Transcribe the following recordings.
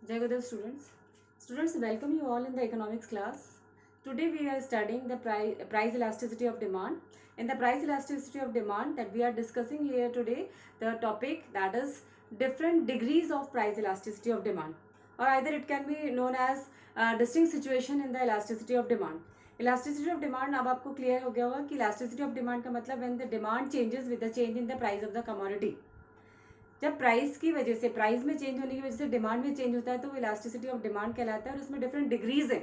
Jai Gurudev students. Students, welcome you all in the economics class. Today we are studying the price elasticity of demand. In the price elasticity of demand that we are discussing here today, the topic that is different degrees of price elasticity of demand, or either it can be known as distinct situation in the elasticity of demand. Elasticity of demand अब आपको clear हो गया होगा कि elasticity of demand का मतलब when the demand changes with the change in the price of the commodity. जब price की वजह से प्राइस में चेंज होने की वजह से डिमांड में चेंज होता है तो वो इलास्टिसिटी ऑफ डिमांड कहलाता है और उसमें डिफरेंट डिग्रीज है.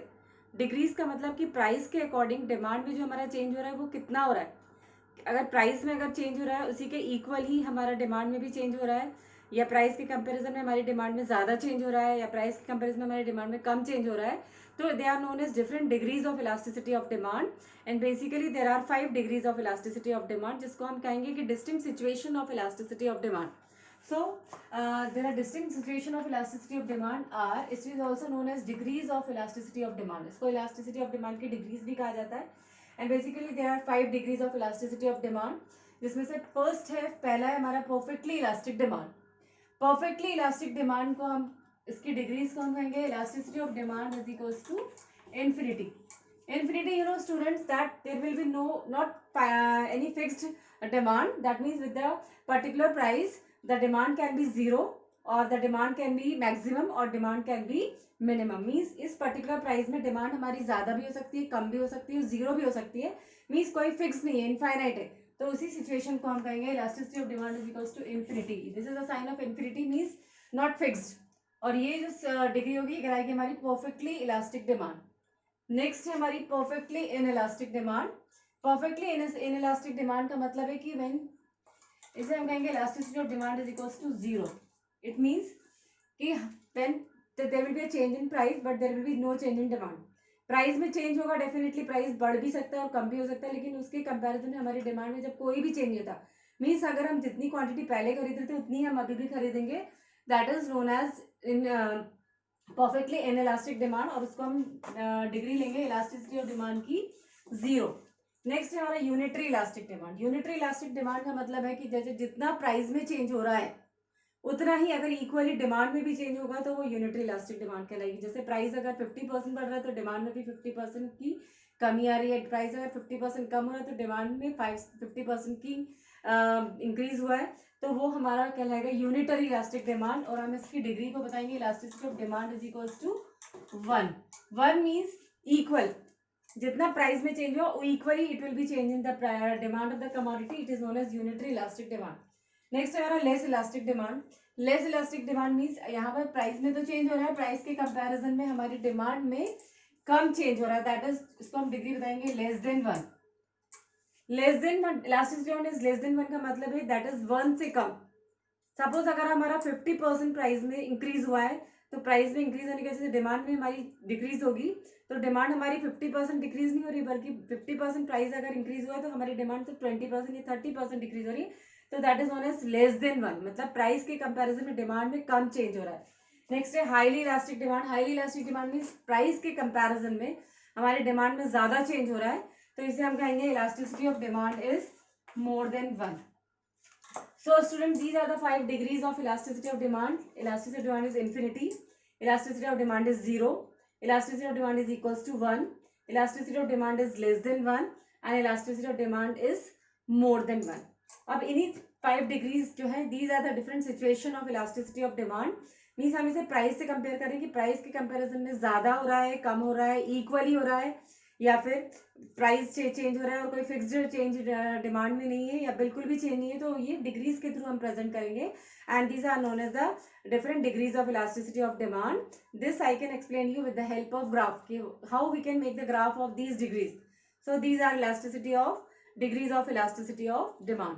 डिग्रीज का मतलब कि प्राइस के अकॉर्डिंग डिमांड में जो हमारा चेंज हो रहा है वो कितना हो रहा है. अगर प्राइस में अगर चेंज हो रहा है उसी के इक्वल ही हमारा डिमांड में भी चेंज हो रहा है, या प्राइस के कंपैरिजन में हमारी डिमांड में ज़्यादा चेंज हो रहा है, या प्राइस के कंपैरिजन में हमारी डिमांड में कम चेंज हो रहा है, तो they are known as different degrees of elasticity of demand. And basically there are 5 degrees of elasticity of demand, जिसको हम कहेंगे कि distinct situation of elasticity of demand. So there are distinct situation of elasticity of demand are, it is also known as degrees of elasticity of demand. इसको elasticity of demand की degrees भी कहा जाता है. And basically there are 5 degrees of elasticity of demand, जिसमें से first है, पहला है हमारा perfectly elastic demand. Perfectly elastic demand को हम इसकी degrees को हम कहेंगे elasticity of demand is equals to infinity. Infinity, you know students, that there will be not any fixed demand. That means with the particular price the demand can be zero, or the demand can be maximum, or demand can be minimum. Means इस particular price में demand हमारी ज़्यादा भी हो सकती है, कम भी हो सकती है, zero भी हो सकती है. Means कोई fix नहीं है, infinite है. तो उसी situation को हम कहेंगे elasticity of demand is equals to infinity. This is a sign of infinity, means not fixed. और ये जो डिग्री होगी कराएगी हमारी perfectly elastic demand. नेक्स्ट है हमारी perfectly inelastic demand. Perfectly inelastic demand का मतलब है कि व्हेन, इसे हम कहेंगे elasticity of demand is equals to zero. It means कि when there will be a change in price but there will be no change in demand. Price में change होगा, डेफिनेटली प्राइस बढ़ भी सकता है और कम भी हो सकता है, लेकिन उसके कंपैरिजन में हमारी डिमांड में जब कोई भी चेंज होता, मीन्स अगर हम जितनी क्वांटिटी पहले खरीद रहे थे उतनी हम अभी भी खरीदेंगे, that is known as in perfectly inelastic demand. और उसको हम डिग्री लेंगे इलास्टिसिटी ऑफ डिमांड की जीरो. नेक्स्ट है हमारा unitary elastic demand. Unitary elastic demand का मतलब है कि जैसे जितना प्राइस में चेंज हो रहा है उतना ही अगर इक्वली डिमांड में भी चेंज होगा तो वो यूनिटरी इलास्टिक डिमांड कहलाएगी. जैसे प्राइस अगर 50% बढ़ रहा है तो डिमांड में भी 50% की कमी आ रही है. प्राइस अगर 50% कम हो रहा है तो डिमांड में 50% की इंक्रीज हुआ है, तो वो हमारा कहलाएगा यूनिटरी इलास्टिक डिमांड. और हम इसकी डिग्री को बताएंगे elasticity of demand is equals to 1. 1 means equal. जितना प्राइस में चेंज हो equally it will be change in the demand of the commodity. It is known as unitary elastic demand. Next है हमारा less elastic demand. Less elastic demand means यहाँ पर price में तो change हो रहा है, प्राइस के कंपैरिजन में हमारी डिमांड में कम चेंज हो रहा है. दैट इज, इसको हम डिग्री बताएंगे less than 1. Less than 1 elasticity of is less than 1 का मतलब है दैट इज 1 से कम. सपोज अगर हमारा 50% प्राइस में इंक्रीज हुआ है तो प्राइस में इंक्रीज होने की वजह से डिमांड में हमारी डिक्रीज होगी, तो डिमांड हमारी 50% डिक्रीज नहीं हो रही, बल्कि 50% प्राइस अगर इंक्रीज हुआ है तो हमारी डिमांड तो 20% या 30% डिक्रीज हो रही है. तो that is known as less than 1, मतलब प्राइस के कंपैरिजन में डिमांड में कम चेंज हो रहा है. नेक्स्ट है highly elastic demand. Highly elastic demand means price के कंपैरिजन में हमारी डिमांड में ज़्यादा चेंज हो रहा है, तो इसे हम कहेंगे elasticity of demand is more than 1. So students, these are the 5 degrees of elasticity of demand. Elasticity of demand is infinity. Elasticity of demand is 0. Elasticity of demand is equals to 1. Elasticity of demand is less than 1. And elasticity of demand is more than 1. अब इन्हीं 5 degrees जो है, these are the different situation of elasticity of demand. Means हम इसे price से compare करें कि price के कंपेरिजन में ज़्यादा हो रहा है, कम हो रहा है, इक्वली हो रहा है, या फिर प्राइस चेंज हो रहा है और कोई फिक्स्ड चेंज डिमांड में नहीं है या बिल्कुल भी चेंज नहीं है, तो ये डिग्रीज के थ्रू हम प्रेजेंट करेंगे. And these are known as the different degrees of elasticity of demand. This I can explain you with the help of graph, how we can make the graph of these degrees. So these are elasticity of degrees of elasticity of demand.